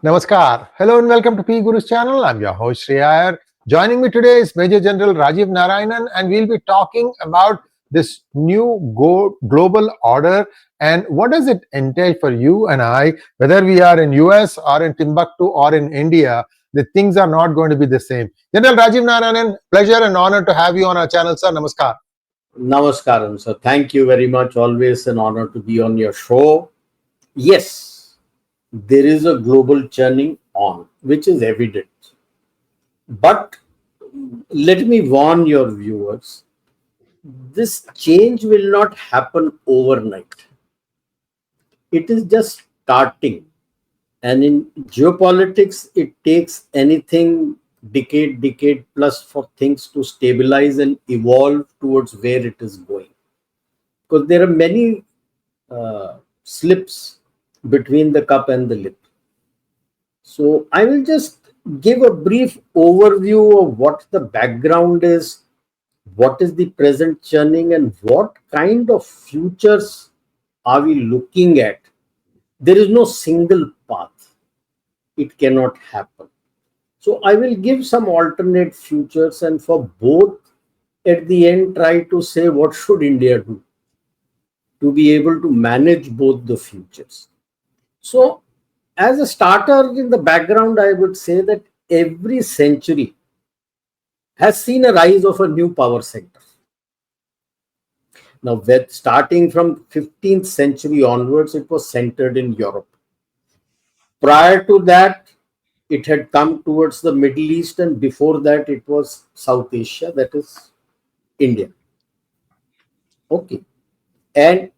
Namaskar. Hello and welcome to P Guru's channel. I'm your host Sree Iyer. Joining me today is Major General Rajiv Narayanan, and we'll be talking about this new global order and what does it entail for you and I, whether we are in US or in Timbuktu or in India. The things are not going to be the same. General Rajiv Narayanan, pleasure and honor to have you on our channel, sir. Namaskar. Namaskaram, sir. Thank you very much. Always an honor to be on your show. Yes, there is a global churning on, which is evident. But let me warn your viewers, this change will not happen overnight. It is just starting. And in geopolitics, it takes anything decade plus for things to stabilize and evolve towards where it is going. Because there are many slips between the cup and the lip. So I will just give a brief overview of what the background is, what is the present churning, and what kind of futures are we looking at. There is no single path. It cannot happen. So I will give some alternate futures, and for both, at the end, try to say what should India do to be able to manage both the futures. So, as a starter in the background, I would say that every century has seen a rise of a new power center. Now, starting from 15th century onwards, it was centered in Europe. Prior to that, it had come towards the Middle East, and before that, it was South Asia, that is India. Okay. And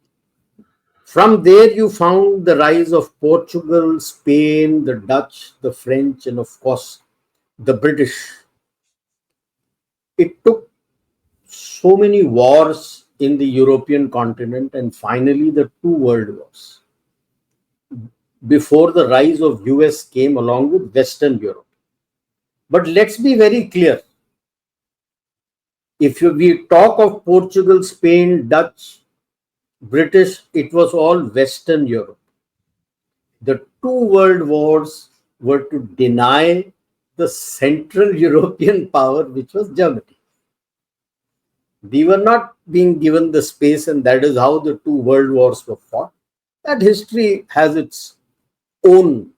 from there, you found the rise of Portugal, Spain, the Dutch, the French, and of course, the British. It took so many wars in the European continent, and finally, the two world wars before the rise of US came along with Western Europe. But let's be very clear. If we talk of Portugal, Spain, Dutch, British, it was all Western Europe. The two world wars were to deny the Central European power, which was Germany. We were not being given the space, and that is how the two world wars were fought. That history has its own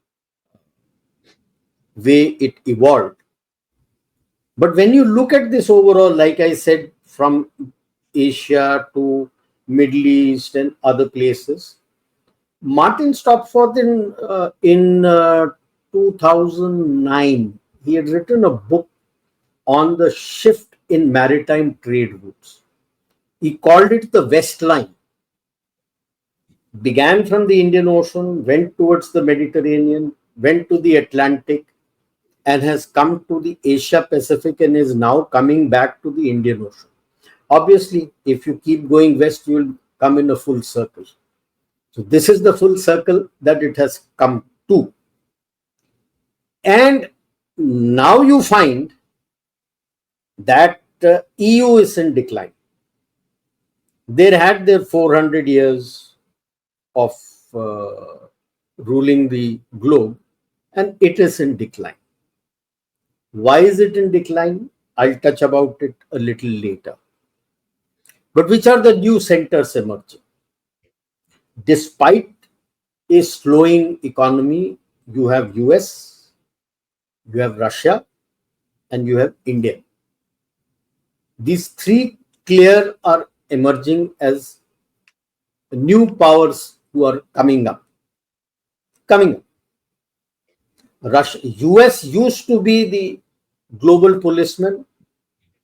way it evolved. But when you look at this overall, like I said, from Asia to Middle East and other places, Martin Stopforth in 2009, he had written a book on the shift in maritime trade routes. He called it the West Line. Began from the Indian Ocean, went towards the Mediterranean, went to the Atlantic, and has come to the Asia Pacific and is now coming back to the Indian Ocean. Obviously, if you keep going west, you will come in a full circle. So this is the full circle that it has come to. And now you find that EU is in decline. They had their 400 years of ruling the globe, and it is in decline. Why is it in decline? I'll touch about it a little later. But which are the new centers emerging? Despite a slowing economy, you have US, you have Russia, and you have India. These three clear are emerging as new powers who are coming up. US used to be the global policeman.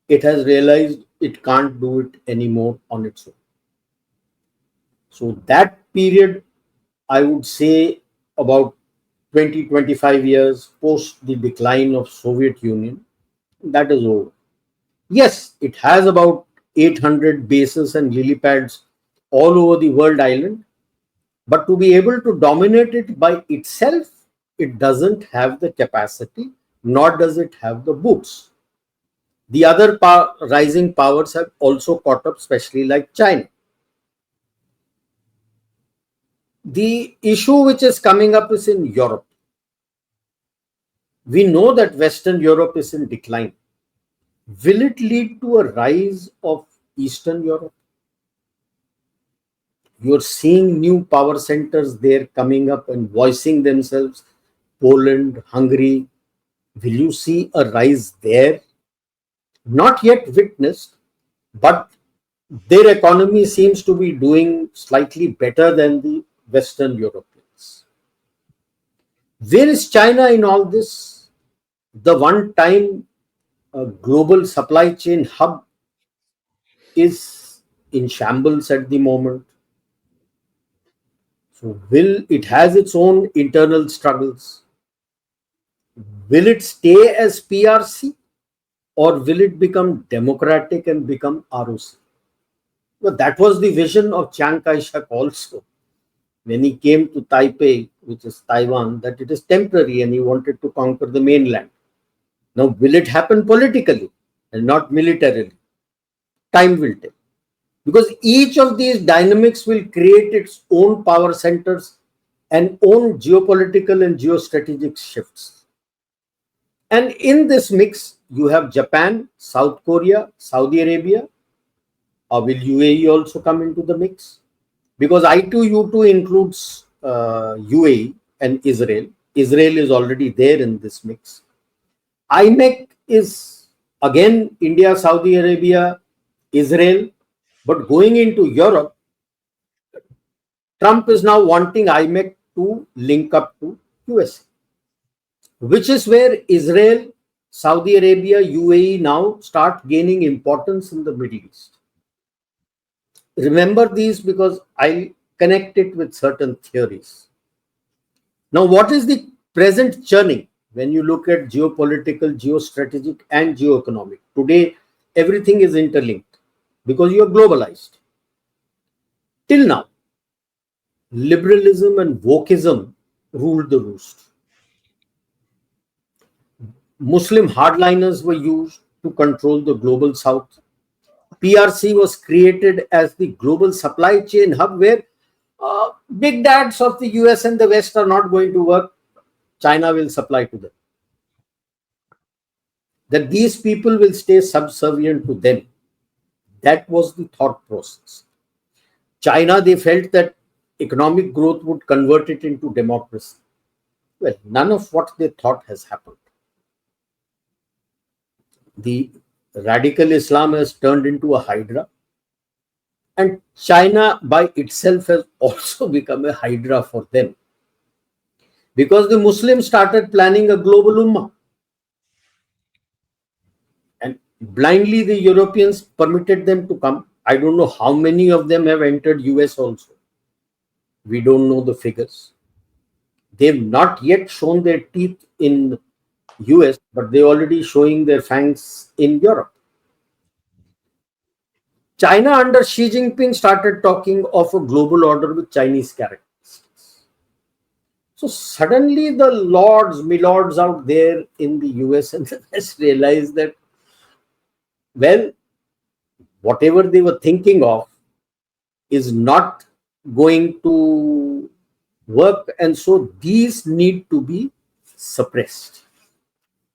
It has realized it can't do it anymore on its own. So that period, I would say about 20-25 years post the decline of Soviet Union, that is over. Yes, it has about 800 bases and lily pads all over the world island, but to be able to dominate it by itself, it doesn't have the capacity, nor does it have the boots. The other rising powers have also caught up, especially like China. The issue which is coming up is in Europe. We know that Western Europe is in decline. Will it lead to a rise of Eastern Europe? You're seeing new power centers there coming up and voicing themselves. Poland, Hungary. Will you see a rise there? Not yet witnessed, but their economy seems to be doing slightly better than the Western Europeans. Where is China in all this? The one time global supply chain hub is in shambles at the moment. So will it has its own internal struggles? Will it stay as PRC or will it become democratic and become ROC? Well, that was the vision of Chiang Kai-shek also when he came to Taipei, which is Taiwan, that it is temporary and he wanted to conquer the mainland. Now, will it happen politically and not militarily? Time will tell. Because each of these dynamics will create its own power centers and own geopolitical and geostrategic shifts. And in this mix, you have Japan, South Korea, Saudi Arabia. Will UAE also come into the mix? Because I2U2 includes UAE and Israel. Israel is already there in this mix. IMEC is again India, Saudi Arabia, Israel. But going into Europe, Trump is now wanting IMEC to link up to USA, which is where Israel, Saudi Arabia, UAE now start gaining importance in the Middle East. Remember these because I'll connect it with certain theories. Now, what is the present churning when you look at geopolitical, geostrategic, and geoeconomic? Today, everything is interlinked because you are globalized. Till now, liberalism and wokeism ruled the roost. Muslim hardliners were used to control the global south. PRC was created as the global supply chain hub where big dads of the US and the West are not going to work. China will supply to them. That these people will stay subservient to them. That was the thought process. China, they felt that economic growth would convert it into democracy. Well, none of what they thought has happened. The radical Islam has turned into a hydra, and China by itself has also become a hydra for them, because the Muslims started planning a global ummah, and blindly the Europeans permitted them to come. I don't know how many of them have entered US also. We don't know the figures. They've not yet shown their teeth in US, but they're already showing their fangs in Europe. China under Xi Jinping started talking of a global order with Chinese characteristics. So suddenly the lords, milords out there in the US and the West realized that, well, whatever they were thinking of is not going to work, and so these need to be suppressed.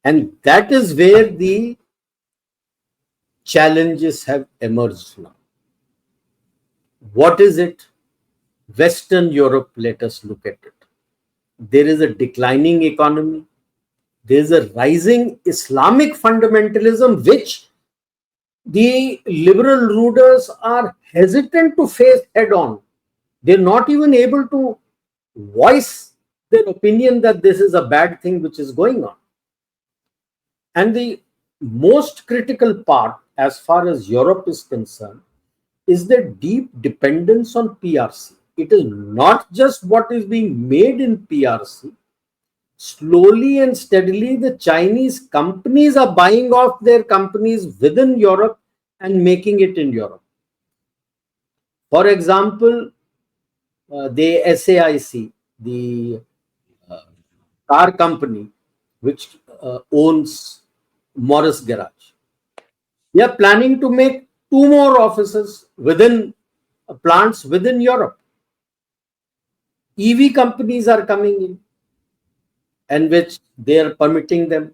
And that is where the challenges have emerged now. What is it? Western Europe, let us look at it. There is a declining economy. There is a rising Islamic fundamentalism, which the liberal rulers are hesitant to face head on. They're not even able to voice their opinion that this is a bad thing which is going on. And the most critical part, as far as Europe is concerned, is the deep dependence on PRC. It is not just what is being made in PRC. Slowly and steadily, the Chinese companies are buying off their companies within Europe and making it in Europe. For example, the SAIC, the car company which owns Morris Garage, they are planning to make 2 more offices within plants within Europe. EV companies are coming in. and which they are permitting them.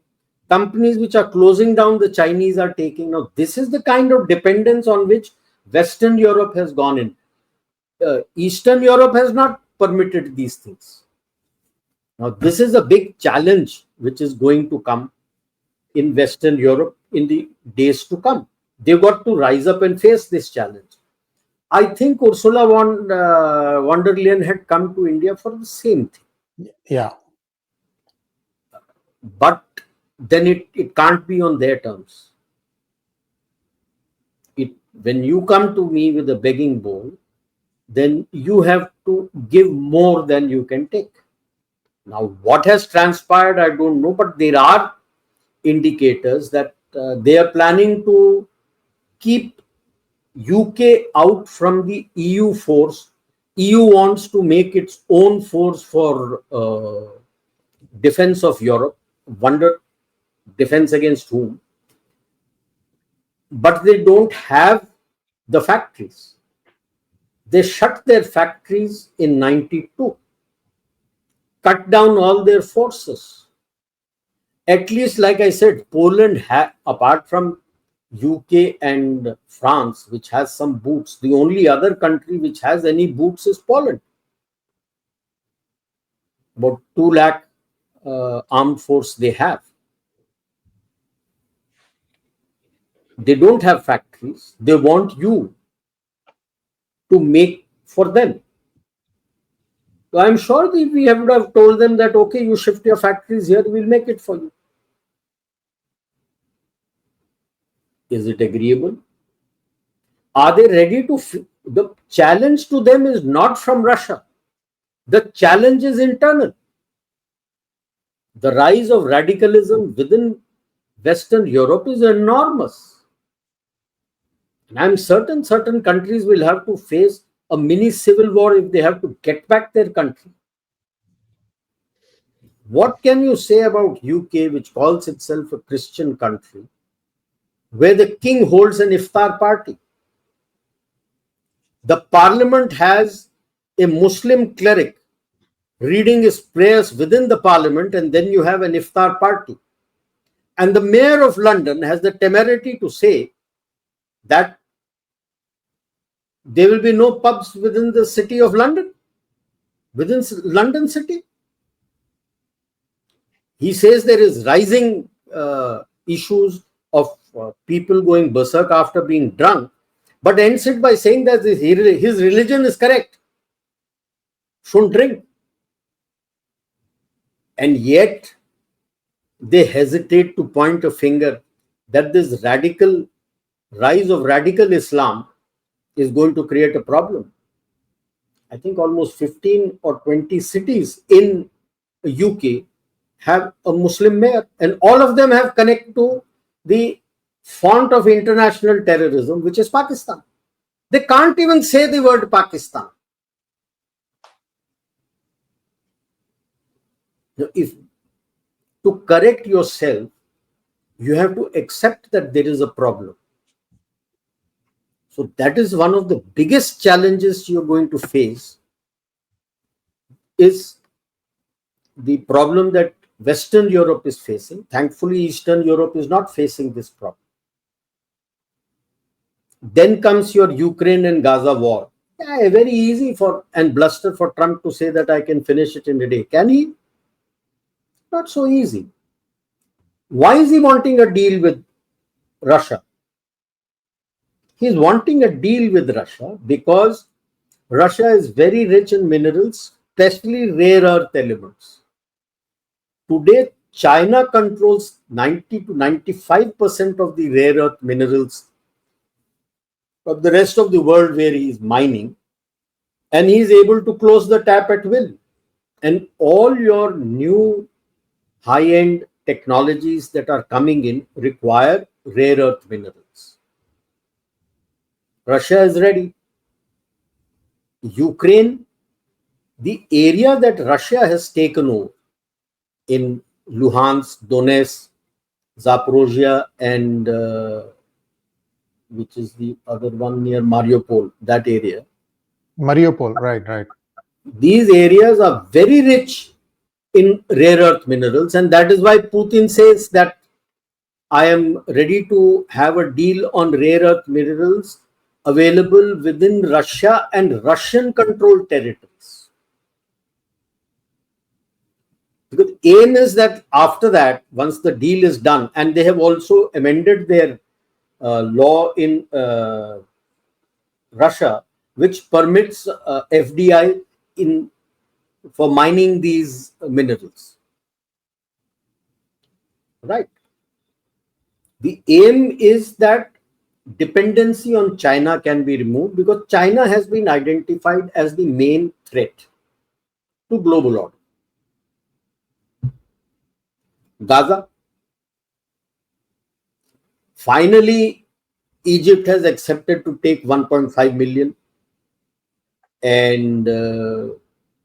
Companies which are closing down, the Chinese are taking. Now, this is the kind of dependence on which Western Europe has gone in. Eastern Europe has not permitted these things. Now, this is a big challenge which is going to come in Western Europe in the days to come. They've got to rise up and face this challenge. I think Ursula von der Leyen had come to India for the same thing. Yeah. But then it can't be on their terms. When you come to me with a begging bowl, then you have to give more than you can take. Now, what has transpired, I don't know, but there are indicators that they are planning to keep UK out from the EU force. EU wants to make its own force for defense of Europe. Wonder defense against whom? But they don't have the factories. They shut their factories in 92, cut down all their forces. At least, like I said, Poland, apart from UK and France, which has some boots, the only other country which has any boots is Poland. About 2 lakh armed force they have. They don't have factories. They want you to make for them. So I'm sure that we would have told them that, okay, you shift your factories here, we'll make it for you. Is it agreeable? Are they ready to? The challenge to them is not from Russia. The challenge is internal. The rise of radicalism within Western Europe is enormous. And I'm certain countries will have to face a mini civil war if they have to get back their country. What can you say about UK, which calls itself a Christian country, where the king holds an iftar party? The parliament has a Muslim cleric reading his prayers within the parliament, and then you have an iftar party. And the mayor of London has the temerity to say that there will be no pubs within the city of London, within London city. He says there is rising issues of people going berserk after being drunk, but ends it by saying that his religion is correct. Shouldn't drink. And yet, they hesitate to point a finger that this rise of radical Islam is going to create a problem. I think almost 15 or 20 cities in UK have a Muslim mayor, and all of them have connected to the font of international terrorism, which is Pakistan. They can't even say the word Pakistan. If to correct yourself, you have to accept that there is a problem. So that is one of the biggest challenges you're going to face, is the problem that Western Europe is facing. Thankfully, Eastern Europe is not facing this problem. Then comes your Ukraine and Gaza war. Yeah, very easy and bluster for Trump to say that I can finish it in a day. Can he? Not so easy. Why is he wanting a deal with Russia? He's wanting a deal with Russia because Russia is very rich in minerals, especially rare earth elements. Today, China controls 90 to 95% of the rare earth minerals of the rest of the world where he is mining, and he is able to close the tap at will. And all your new high-end technologies that are coming in require rare earth minerals. Russia is ready. Ukraine, the area that Russia has taken over in Luhansk, Donetsk, Zaporozhye, and which is the other one near Mariupol, that area. Mariupol, right. These areas are very rich in rare earth minerals. And that is why Putin says that I am ready to have a deal on rare earth minerals available within Russia and Russian controlled territories. Because aim is that after that, once the deal is done, and they have also amended their law in Russia, which permits FDI in for mining these minerals. Right. The aim is that dependency on China can be removed, because China has been identified as the main threat to global order. Gaza. Finally, Egypt has accepted to take 1.5 million, and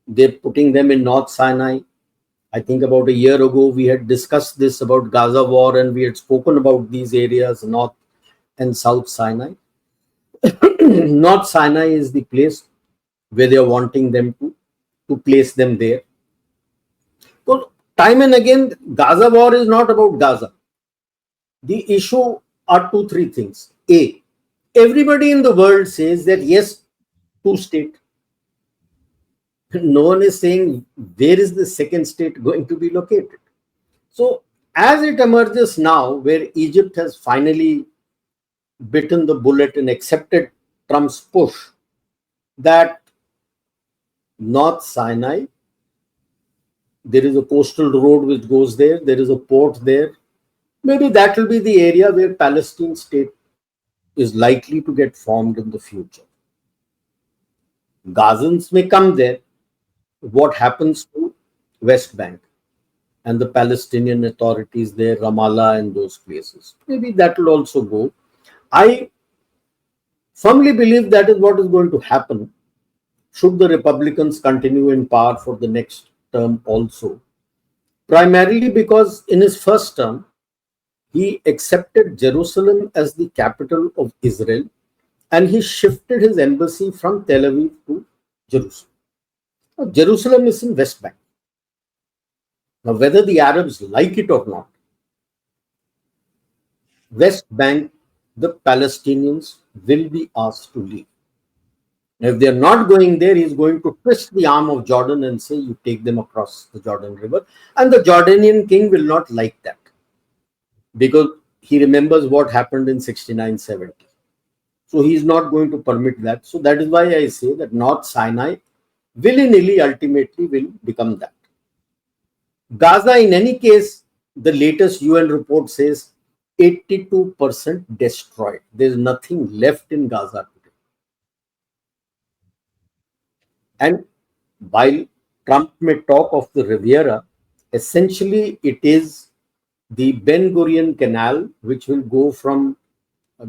they're putting them in North Sinai. I think about a year ago, we had discussed this about Gaza war, and we had spoken about these areas, North and South Sinai. North Sinai is the place where they are wanting them to place them there. So time and again, Gaza war is not about Gaza. The issue are two, three things. A, everybody in the world says that yes, two-state. No one is saying where is the second state going to be located. So as it emerges now, where Egypt has finally bitten the bullet and accepted Trump's push that North Sinai, there is a coastal road which goes there, there is a port there. Maybe that will be the area where Palestine state is likely to get formed in the future. Gazans may come there. What happens to West Bank and the Palestinian authorities there, Ramallah and those places? Maybe that will also go. I firmly believe that is what is going to happen should the Republicans continue in power for the next term also. Primarily because in his first term, he accepted Jerusalem as the capital of Israel, and he shifted his embassy from Tel Aviv to Jerusalem. Now, Jerusalem is in West Bank. Now, whether the Arabs like it or not, West Bank, the Palestinians will be asked to leave. Now, if they are not going there, he is going to twist the arm of Jordan and say, you take them across the Jordan River. And the Jordanian king will not like that, because he remembers what happened in 69-70. So he is not going to permit that. So that is why I say that North Sinai willy-nilly ultimately will become that. Gaza, in any case, the latest UN report says 82% destroyed. There is nothing left in Gaza today. And while Trump may talk of the Riviera, essentially it is the Ben Gurion Canal, which will go from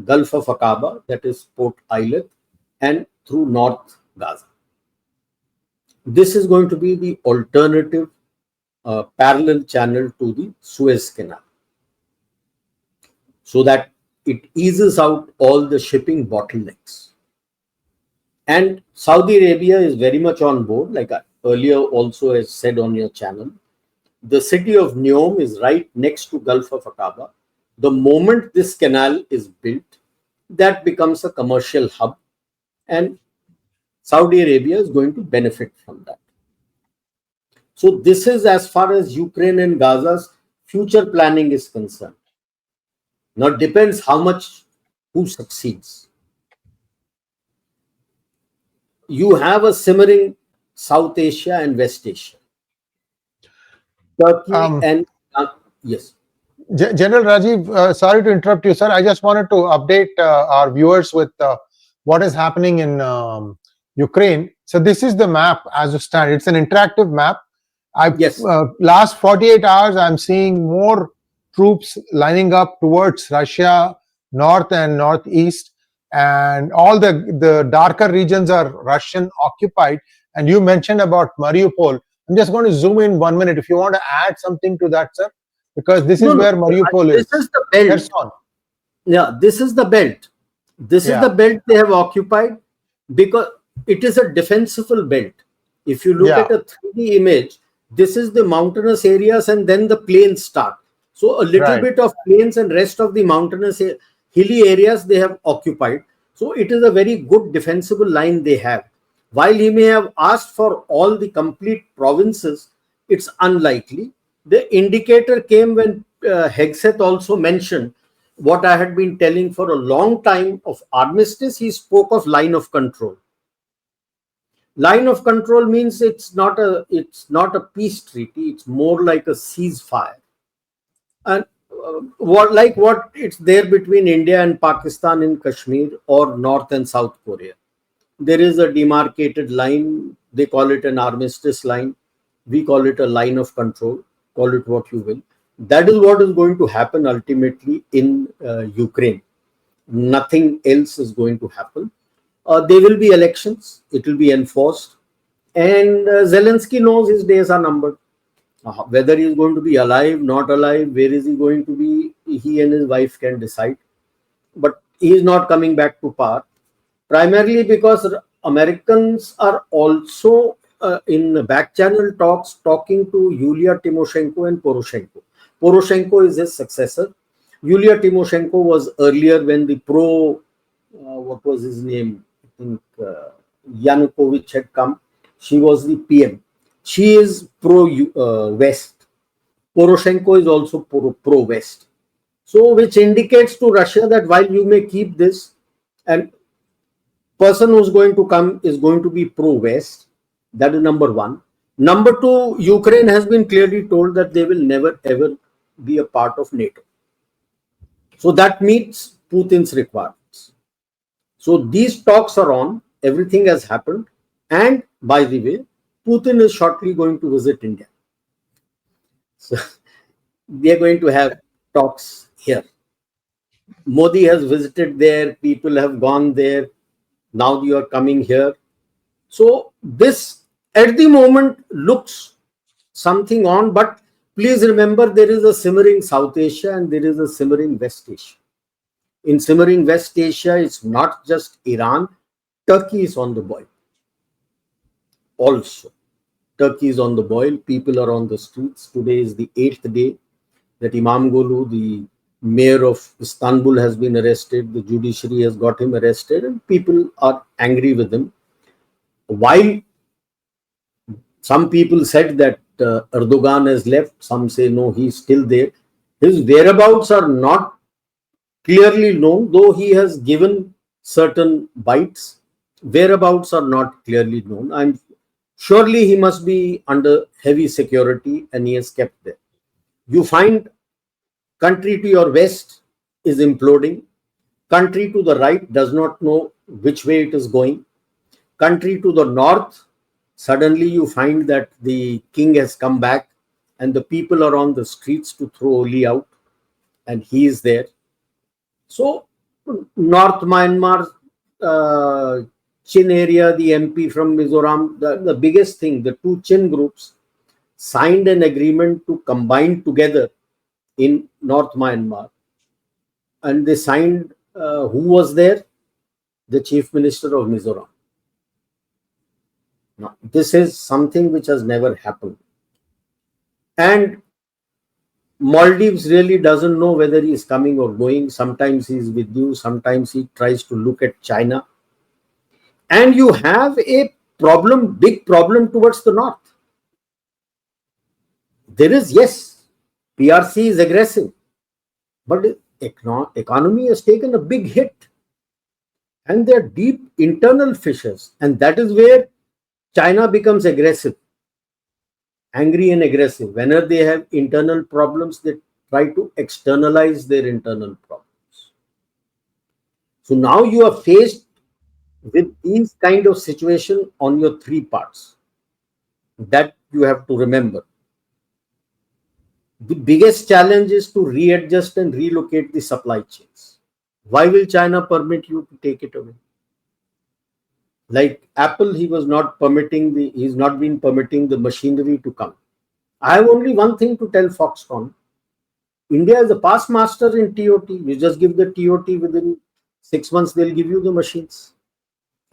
Gulf of Aqaba, that is Port Eilat, and through North Gaza. This is going to be the alternative parallel channel to the Suez Canal, so that it eases out all the shipping bottlenecks. And Saudi Arabia is very much on board, like I earlier also has said on your channel. The city of Neom is right next to Gulf of Aqaba. The moment this canal is built, that becomes a commercial hub, and Saudi Arabia is going to benefit from that. So this is as far as Ukraine and Gaza's future planning is concerned. Now it depends how much, who succeeds. You have a simmering South Asia and West Asia. Turkey and yes. General Rajiv, sorry to interrupt you, sir. I just wanted to update our viewers with what is happening in Ukraine. So this is the map as it stands. It's an interactive map. Yes. Last 48 hours, I'm seeing more troops lining up towards Russia, north and northeast, and all the darker regions are Russian occupied. And you mentioned about Mariupol. I'm just going to zoom in 1 minute. If you want to add something to that, sir, because this is where Mariupol is. This is the belt. Yeah, this is the belt. This is the belt they have occupied, because it is a defensible belt. If you look at a 3D image, This is the mountainous areas, and then the plains start. So a little Right. bit of plains and rest of the mountainous hilly areas they have occupied. So it is a very good defensible line they have. While he may have asked for all the complete provinces, it's unlikely. The indicator came when Hegseth also mentioned what I had been telling for a long time of armistice. He spoke of line of control. Line of control means it's not a peace treaty. It's more like a ceasefire. And what it's there between India and Pakistan in Kashmir, or North and South Korea. There is a demarcated line. They call it an armistice line. We call it a line of control. Call it what you will. That is what is going to happen ultimately in Ukraine. Nothing else is going to happen. There will be elections. It will be enforced. And Zelensky knows his days are numbered. Whether he is going to be alive, not alive, where is he going to be, he and his wife can decide. But he is not coming back to power, primarily because Americans are also in back channel talks talking to Yulia Tymoshenko and Poroshenko. Poroshenko is his successor. Yulia Tymoshenko was earlier when the what was his name? I think Yanukovych had come. She was the PM. She is pro-West. Poroshenko is also pro-West. So, which indicates to Russia that while you may keep this, and person who's going to come is going to be pro-West. That is number one. Number two, Ukraine has been clearly told that they will never ever be a part of NATO. So that meets Putin's requirements. So these talks are on. Everything has happened. And by the way, Putin is shortly going to visit India. So they are going to have talks here. Modi has visited there. People have gone there. Now you are coming here. So this at the moment looks something on, but please remember there is a simmering South Asia and there is a simmering West Asia. In simmering West Asia, it's not just Iran. Turkey is on the boil. Also, Turkey is on the boil. People are on the streets. Today is the 8th day that Imamoglu, the mayor of Istanbul, has been arrested. The judiciary has got him arrested, and people are angry with him. While some people said that Erdogan has left, some say no, he's still there. His whereabouts are not clearly known, though he has given certain bites. Whereabouts are not clearly known. And surely he must be under heavy security, and he is kept there. You find country to your west is imploding. Country to the right does not know which way it is going. Country to the north, suddenly you find that the king has come back and the people are on the streets to throw Oli out, and he is there. So North Myanmar, Chin area, the MP from Mizoram, the biggest thing, the two Chin groups signed an agreement to combine together in North Myanmar. And they signed, who was there? The Chief Minister of Mizoram. Now, this is something which has never happened. And Maldives really doesn't know whether he is coming or going. Sometimes he is with you, sometimes he tries to look at China. And you have a problem, big problem towards the north. There is, yes, PRC is aggressive, but economy has taken a big hit. And there are deep internal fissures. And that is where China becomes aggressive, angry and aggressive. Whenever they have internal problems, they try to externalize their internal problems. So now you are faced with these kind of situation on your three parts. That you have to remember. The biggest challenge is to readjust and relocate the supply chains. Why will China permit you to take it away? Like Apple, he's not been permitting the machinery to come. I have only one thing to tell Foxconn. India is a past master in TOT. You just give the TOT, within 6 months, they'll give you the machines.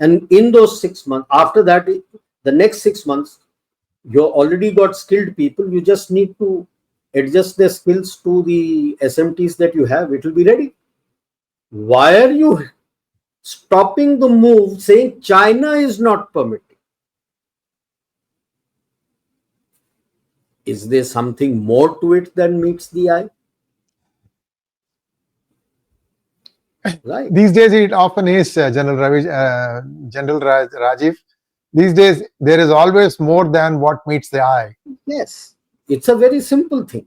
And in those 6 months, after that, the next 6 months, You already got skilled people. You just need to adjust their skills to the SMTs that you have. It will be ready. Why are you stopping the move saying China is not permitting? Is there something more to it than meets the eye? Right. These days, it often is, Rajiv. These days, there is always more than what meets the eye. Yes. It's a very simple thing.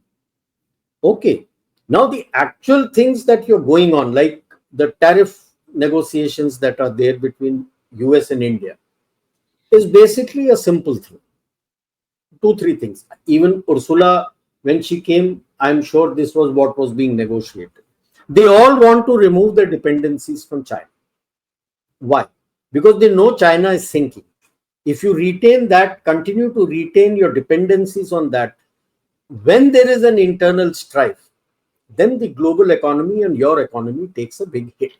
Okay. Now, the actual things that you're going on, like the tariff negotiations that are there between US and India, is basically a simple thing. 2, 3 things. Even Ursula, when she came, I'm sure this was what was being negotiated. They all want to remove the dependencies from China. Why? Because they know China is sinking. If you retain that, continue to retain your dependencies on that, when there is an internal strife, then the global economy and your economy takes a big hit.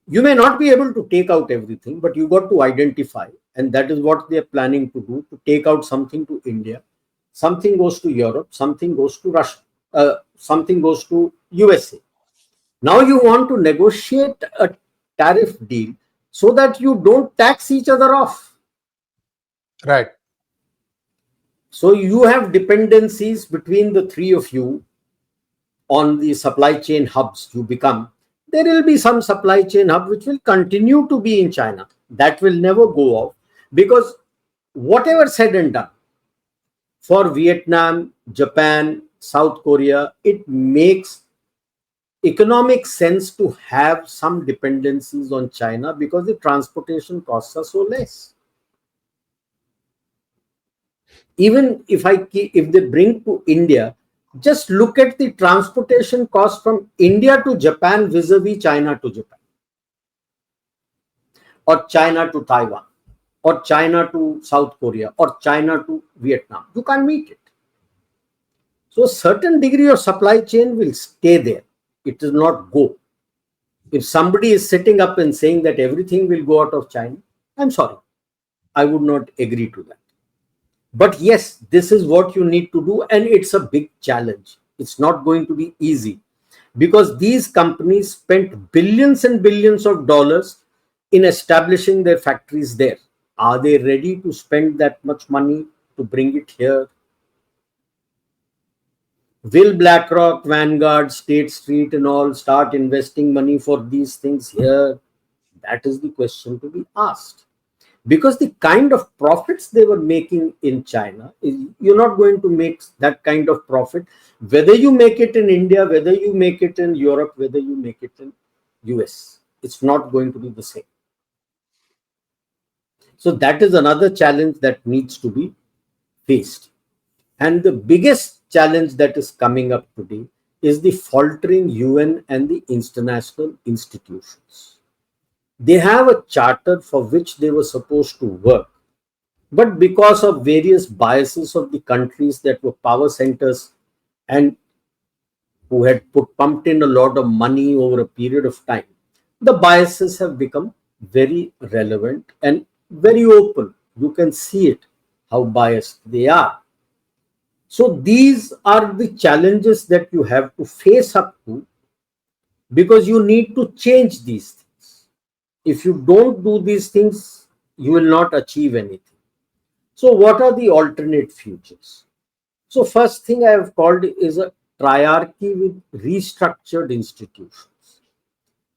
You may not be able to take out everything, but you got to identify, and that is what they are planning to do, to take out something to India, something goes to Europe, something goes to Russia, something goes to USA. Now you want to negotiate a tariff deal so that you don't tax each other off. Right. So you have dependencies between the three of you on the supply chain hubs you become. There will be some supply chain hub which will continue to be in China. That will never go off, because whatever said and done, for Vietnam, Japan, South Korea, it makes economic sense to have some dependencies on China because the transportation costs are so less. Even if they bring to India, just look at the transportation cost from India to Japan vis-a-vis China to Japan, or China to Taiwan, or China to South Korea, or China to Vietnam. You can't meet it. So a certain degree of supply chain will stay there. It will not go. If somebody is sitting up and saying that everything will go out of China, I'm sorry, I would not agree to that. But yes, this is what you need to do, and it's a big challenge. It's not going to be easy, because these companies spent billions and billions of dollars in establishing their factories there. Are they ready to spend that much money to bring it here? Will BlackRock, Vanguard, State Street and all start investing money for these things here? That is the question to be asked. Because the kind of profits they were making in China, you're not going to make that kind of profit, whether you make it in India, whether you make it in Europe, whether you make it in US. It's not going to be the same. So that is another challenge that needs to be faced. And the biggest challenge that is coming up today is the faltering UN and the international institutions. They have a charter for which they were supposed to work, but because of various biases of the countries that were power centers and who had pumped in a lot of money over a period of time, the biases have become very relevant and very open. You can see it, how biased they are. So these are the challenges that you have to face up to, because you need to change these things. If you don't do these things, you will not achieve anything. So what are the alternate futures? So first thing I have called is a triarchy with restructured institutions.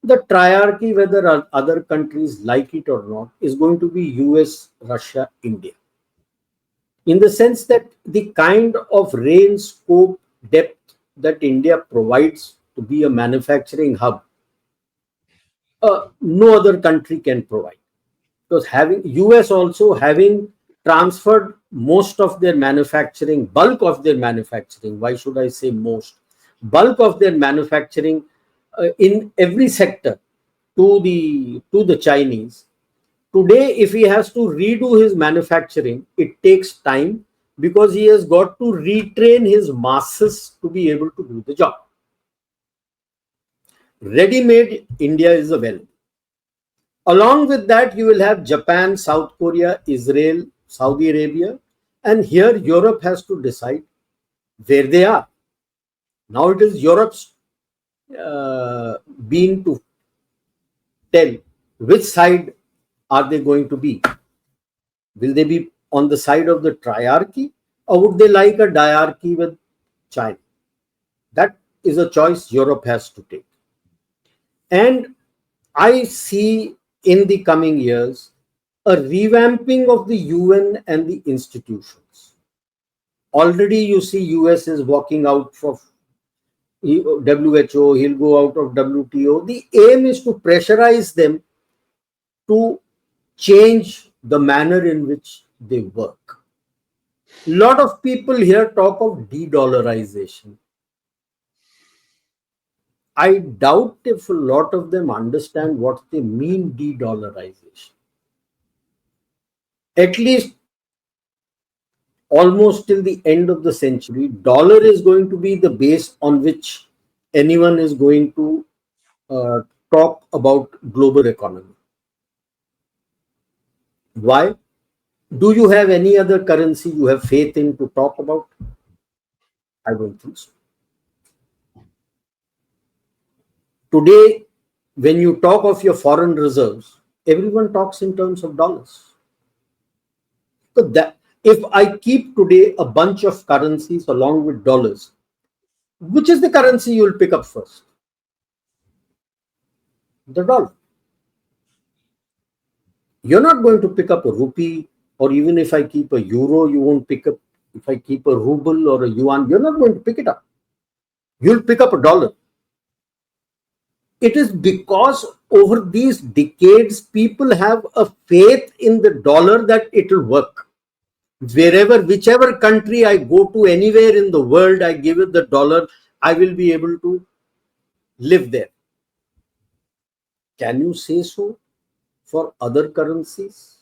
The triarchy, whether other countries like it or not, is going to be US, Russia, India. In the sense that the kind of range, scope, depth that India provides to be a manufacturing hub, no other country can provide. Because having US also having transferred most of their manufacturing, bulk of their manufacturing, why should I say most, bulk of their manufacturing in every sector to the Chinese. Today, if he has to redo his manufacturing, it takes time, because he has got to retrain his masses to be able to do the job. Ready-made India is available. Along with that, you will have Japan, South Korea, Israel, Saudi Arabia, and here Europe has to decide where they are. Now it is Europe's being to tell which side are they going to be. Will they be on the side of the triarchy, or would they like a diarchy with China? That is a choice Europe has to take. And I see in the coming years a revamping of the UN and the institutions. Already you see US is walking out of WHO, he'll go out of WTO. The aim is to pressurize them to change the manner in which they work. A lot of people here talk of de-dollarization. I doubt if a lot of them understand what they mean de-dollarization. At least almost till the end of the century, dollar is going to be the base on which anyone is going to talk about global economy. Why? Do you have any other currency you have faith in to talk about? I don't think so. Today, when you talk of your foreign reserves, everyone talks in terms of dollars. So that if I keep today a bunch of currencies along with dollars, which is the currency you will pick up first? The dollar. You're not going to pick up a rupee, or even if I keep a euro, you won't pick up. If I keep a ruble or a yuan, you're not going to pick it up. You'll pick up a dollar. It is because over these decades, people have a faith in the dollar that it will work. Whichever country I go to, anywhere in the world, I give it the dollar, I will be able to live there. Can you say so for other currencies?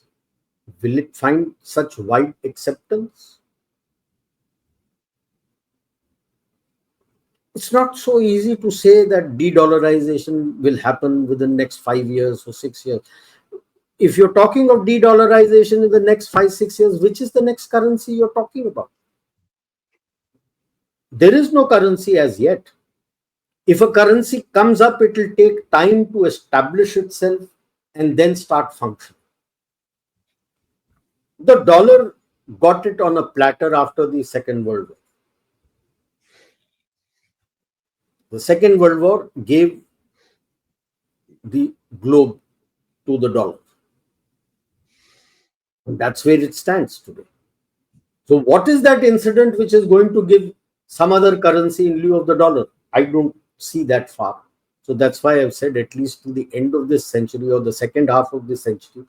Will it find such wide acceptance? It's not so easy to say that de-dollarization will happen within the next 5 years or 6 years. If you're talking of de-dollarization in the next 5-6 years, which is the next currency you're talking about? There is no currency as yet. If a currency comes up, it will take time to establish itself and then start functioning. The dollar got it on a platter after the Second World War. The Second World War gave the globe to the dollar. And that's where it stands today. So what is that incident which is going to give some other currency in lieu of the dollar? I don't see that far. So that's why I've said at least to the end of this century or the second half of this century,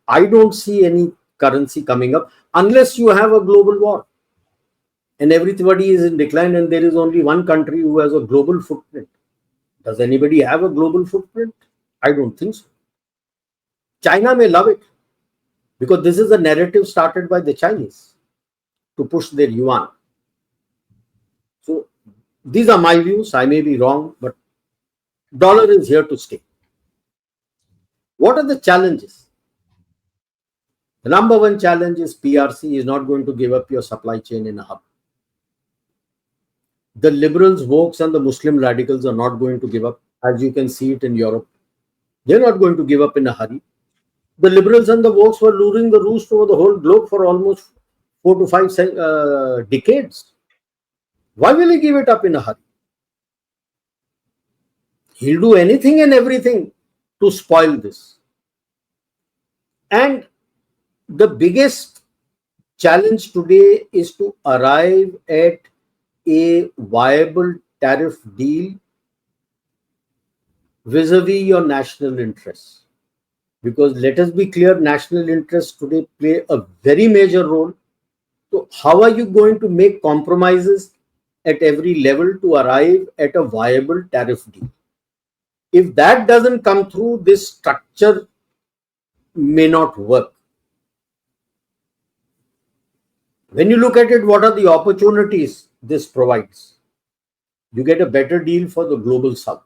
I don't see any currency coming up unless you have a global war and everybody is in decline and there is only one country who has a global footprint. Does anybody have a global footprint? I don't think so. China may love it because this is a narrative started by the Chinese to push their yuan. So these are my views. I may be wrong, but dollar is here to stay. What are the challenges? The number one challenge is PRC is not going to give up your supply chain in a hub. The liberals, wokes, and the Muslim radicals are not going to give up, as you can see it in Europe. They're not going to give up in a hurry. The liberals and the wokes were luring the roost over the whole globe for almost 4 to 5 decades. Why will he give it up in a hurry? He'll do anything and everything to spoil this. And the biggest challenge today is to arrive at a viable tariff deal vis-a-vis your national interests. Because let us be clear, national interests today play a very major role. So how are you going to make compromises at every level to arrive at a viable tariff deal? If that doesn't come through, this structure may not work. When you look at it, what are the opportunities this provides? You get a better deal for the global south.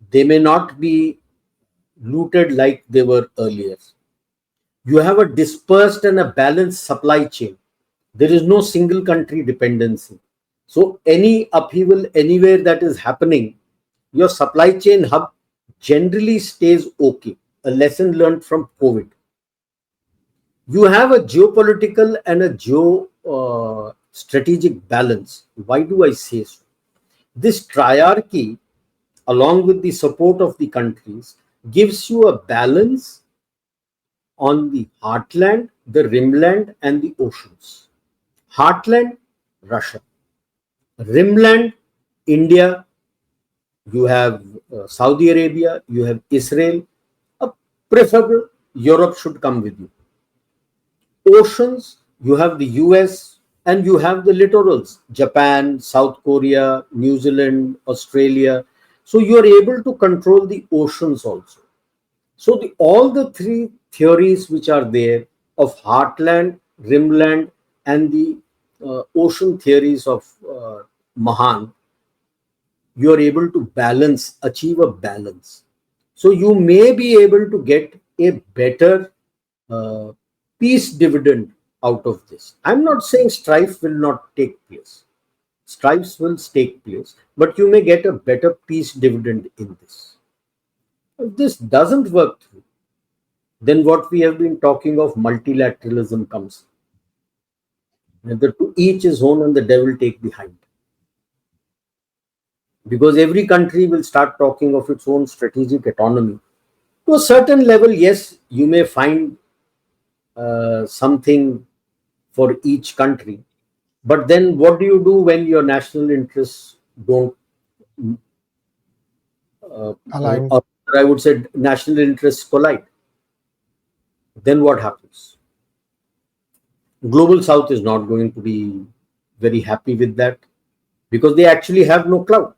They may not be looted like they were earlier. You have a dispersed and a balanced supply chain. There is no single country dependency. So any upheaval anywhere that is happening, your supply chain hub generally stays okay. A lesson learned from COVID. You have a geopolitical and a geo strategic balance. Why do I say so? This triarchy, along with the support of the countries, gives you a balance on the heartland, the rimland, and the oceans. Heartland, Russia. Rimland, India. You have Saudi Arabia, you have Israel. A preferable Europe should come with you. Oceans, you have the US and you have the littorals, Japan, South Korea, New Zealand, Australia. So you are able to control the oceans also. So all the three theories which are there of heartland, rimland, and the ocean theories of Mahan, you are able to balance, achieve a balance. So you may be able to get a better uh, peace dividend out of this. I'm not saying strife will not take place. Strifes will take place, but you may get a better peace dividend in this. If this doesn't work through, then what we have been talking of multilateralism comes. Whether to each his own and the devil take behind. Because every country will start talking of its own strategic autonomy. To a certain level, yes, you may find something for each country. But then what do you do when your national interests don't, Align. or I would say national interests collide? Then what happens? Global South is not going to be very happy with that because they actually have no clout.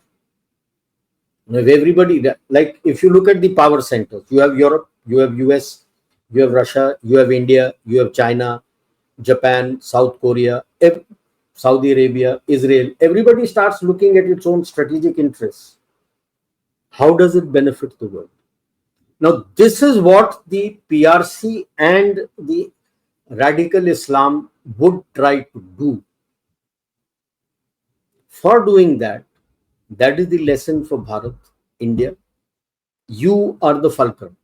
If everybody, like if you look at the power centers, you have Europe, you have US, you have Russia, you have India, you have China, Japan, South Korea, Saudi Arabia, Israel. Everybody starts looking at its own strategic interests. How does it benefit the world? Now, this is what the PRC and the radical Islam would try to do. For doing that, that is the lesson for Bharat, India. You are the fulcrum.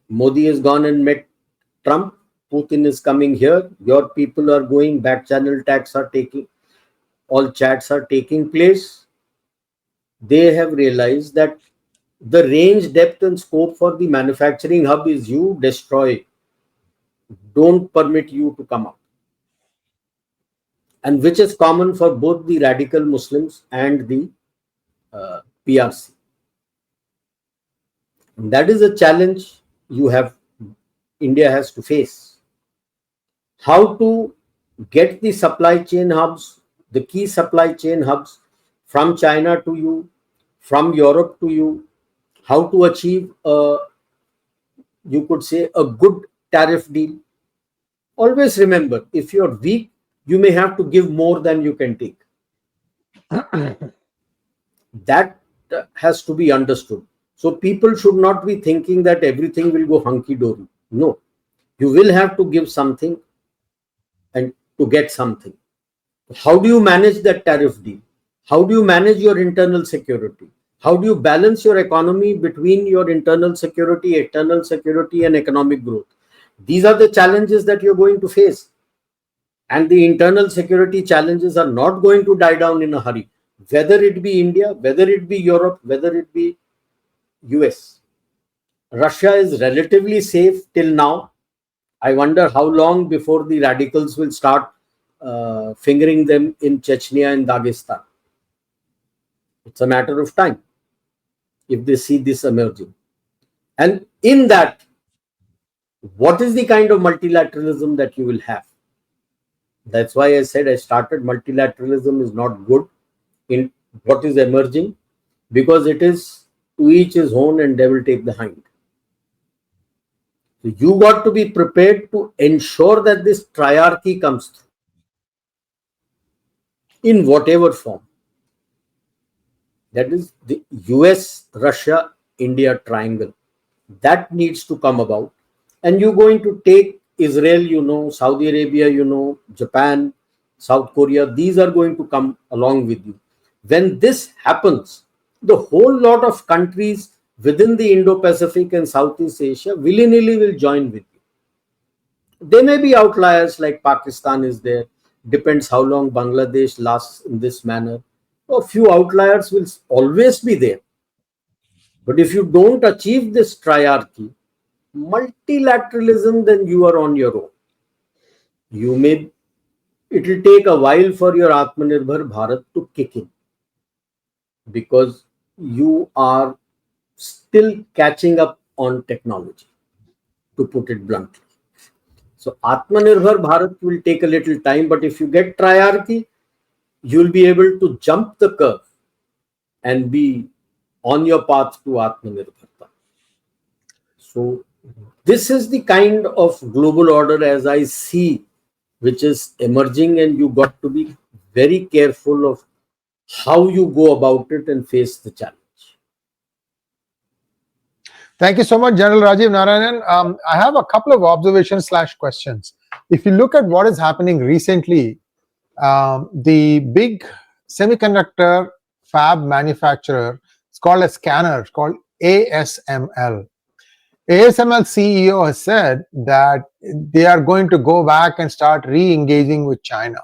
Modi has gone and met Trump. Putin is coming here. Your people are going. Back channel attacks are taking. All chats are taking place. They have realized that the range, depth, and scope for the manufacturing hub is you destroy. Don't permit you to come up. And which is common for both the radical Muslims and the PRC. And that is a challenge India has to face. How to get the supply chain hubs, the key supply chain hubs from China to you, from Europe to you, how to achieve you could say a good tariff deal. Always remember, if you're weak, you may have to give more than you can take. That has to be understood. So people should not be thinking that everything will go hunky-dory. No, you will have to give something and to get something. How do you manage that tariff deal? How do you manage your internal security? How do you balance your economy between your internal security, external security, and economic growth? These are the challenges that you're going to face. And the internal security challenges are not going to die down in a hurry, whether it be India, whether it be Europe, whether it be US. Russia is relatively safe till now. I wonder how long before the radicals will start fingering them in Chechnya and Dagestan. It's a matter of time if they see this emerging. And in that, what is the kind of multilateralism that you will have? That's why I said I started multilateralism is not good in what is emerging, because it is to each his own and devil take the hind. So you got to be prepared to ensure that this triarchy comes through in whatever form. That is the US, Russia, India triangle. That needs to come about. And you're going to take Israel, Saudi Arabia, Japan, South Korea. These are going to come along with you. When this happens, the whole lot of countries within the Indo-Pacific and Southeast Asia willy-nilly will join with you. There may be outliers like Pakistan is there. Depends how long Bangladesh lasts in this manner. A few outliers will always be there. But if you don't achieve this triarchy, multilateralism, then you are on your own. It will take a while for your Atmanirbhar Bharat to kick in, because you are still catching up on technology, to put it bluntly. So Atmanirbhar Bharat will take a little time, but if you get triarchy, you'll be able to jump the curve and be on your path to Atmanirbharta. So this is the kind of global order as I see, which is emerging, and you got to be very careful of how you go about it and face the challenge. Thank you so much, General Rajiv Narayanan. I have a couple of observations / questions. If you look at what is happening recently, the big semiconductor fab manufacturer, it's called a scanner, it's called ASML. ASML CEO has said that they are going to go back and start re-engaging with China.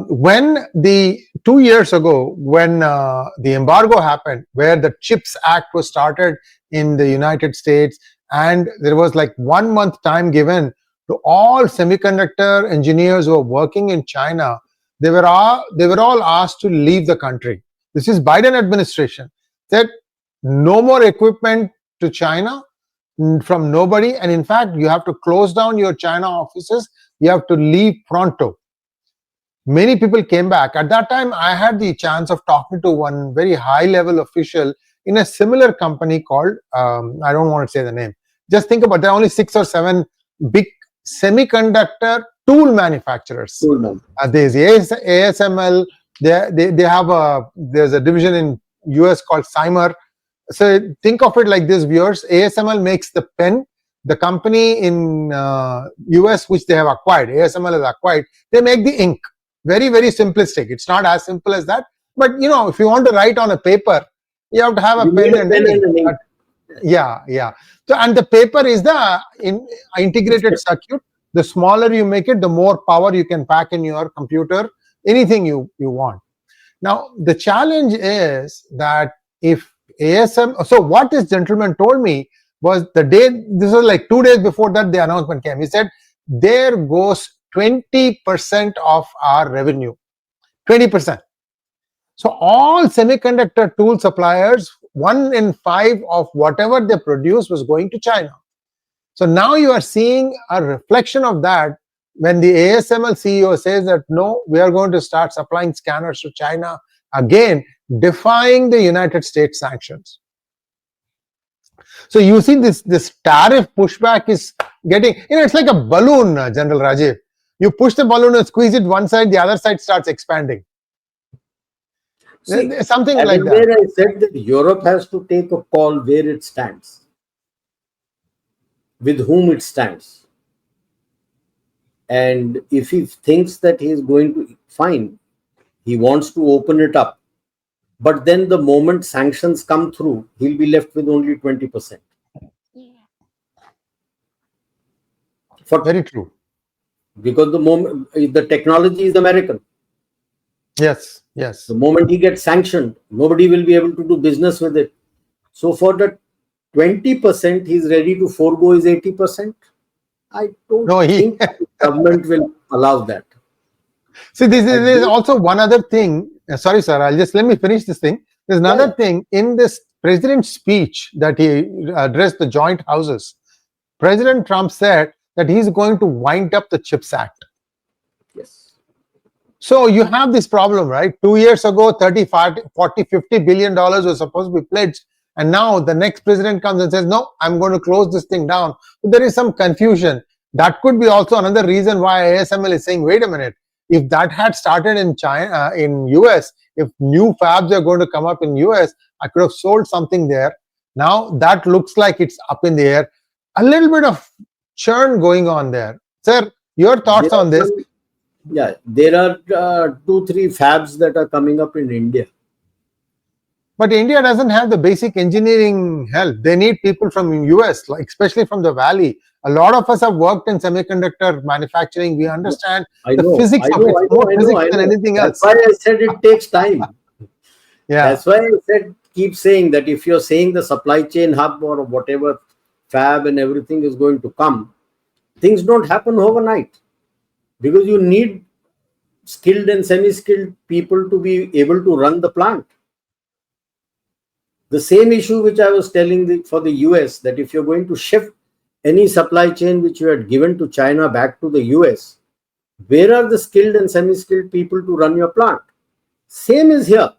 When 2 years ago, when the embargo happened, where the CHIPS Act was started in the United States, and there was like 1 month time given to all semiconductor engineers who are working in China, they were all asked to leave the country. This is Biden administration. Said no more equipment to China from nobody, and in fact, you have to close down your China offices. You have to leave pronto. Many people came back. At that time, I had the chance of talking to one very high-level official in a similar company called, I don't want to say the name. Just think about, there are only 6 or 7 big semiconductor tool manufacturers. There's ASML. They have there's a division in US called Cymer. So think of it like this, viewers. ASML makes the pen. The company in US, which they have acquired, ASML has acquired, they make the ink. Very, very simplistic. It's not as simple as that. But, if you want to write on a paper, you have to have a pen and ink. Yeah. So, and the paper is the integrated circuit. The smaller you make it, the more power you can pack in your computer, anything you want. Now, the challenge is that if so what this gentleman told me was this was like 2 days before that the announcement came. He said, there goes 20% of our revenue. 20%. So all semiconductor tool suppliers, 1 in 5 of whatever they produce was going to China. So now you are seeing a reflection of that when the ASML CEO says that no, we are going to start supplying scanners to China, again defying the United States sanctions. So you see this tariff pushback is getting, it's like a balloon, General Rajiv. You push the balloon and squeeze it one side, the other side starts expanding. See, something like that. Where I said that Europe has to take a call where it stands, with whom it stands. And if he thinks that he is going to, fine, he wants to open it up. But then the moment sanctions come through, he'll be left with only 20%. Very true. Because the technology is American. Yes. The moment he gets sanctioned, nobody will be able to do business with it. So for the 20%, he's ready to forego his 80%. I don't think the government will allow that. See, there's also one other thing. Sorry, sir. Let me finish this thing. There's another thing in this president's speech that he addressed the joint houses. President Trump said that he's going to wind up the CHIPS Act. Yes. So you have this problem, right? 2 years ago, 30, 40, 50 billion dollars was supposed to be pledged. And now the next president comes and says, no, I'm going to close this thing down. So there is some confusion. That could be also another reason why ASML is saying, wait a minute, if that had started in China, in US, if new fabs are going to come up in US, I could have sold something there. Now that looks like it's up in the air. A little bit of churn going on there. Sir, your thoughts on this? Yeah, there are 2-3 fabs that are coming up in India. But India doesn't have the basic engineering help. They need people from US, like especially from the valley. A lot of us have worked in semiconductor manufacturing. We understand the physics of it. It's more physics than anything else. That's why I said it takes time. Yeah. That's why I said, keep saying that if you're saying the supply chain hub or whatever fab and everything is going to come, things don't happen overnight, because you need skilled and semi-skilled people to be able to run the plant. The same issue which I was telling for the US, that if you're going to shift any supply chain which you had given to China back to the US, where are the skilled and semi-skilled people to run your plant? Same is here.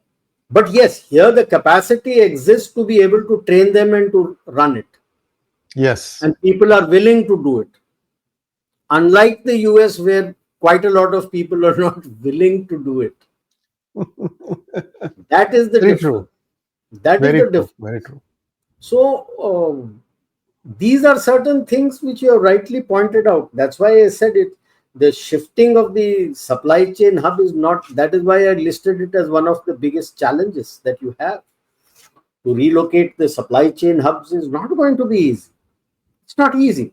But yes, here the capacity exists to be able to train them and to run it. Yes. And people are willing to do it. Unlike the US, where quite a lot of people are not willing to do it. That is the Very difference. true. That Very is the true. difference. Very true. So these are certain things which you have rightly pointed out. That's why I said it. The shifting of the supply chain hub is not, that is why I listed it as one of the biggest challenges that you have. To relocate the supply chain hubs is not going to be easy. It's not easy.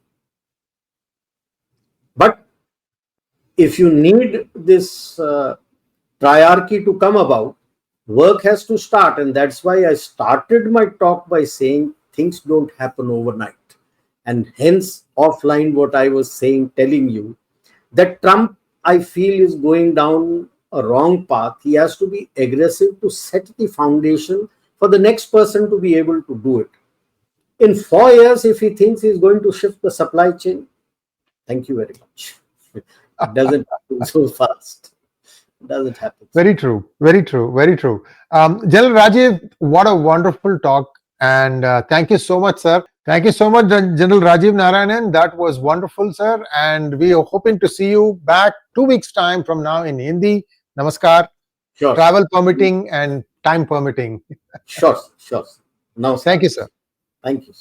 But if you need this triarchy to come about, work has to start. And that's why I started my talk by saying things don't happen overnight. And hence, offline, what I was saying, telling you, that Trump, I feel, is going down a wrong path. He has to be aggressive to set the foundation for the next person to be able to do it. In 4 years, if he thinks he's going to shift the supply chain, thank you very much. It doesn't happen so fast. It doesn't happen. Very true. Very true. Very true. General Rajiv, what a wonderful talk. And thank you so much, sir. Thank you so much, General Rajiv Narayanan. That was wonderful, sir. And we are hoping to see you back 2 weeks' time from now in Hindi. Namaskar. Sure. Travel permitting and time permitting. Sure. Now, thank you, sir. Thank you.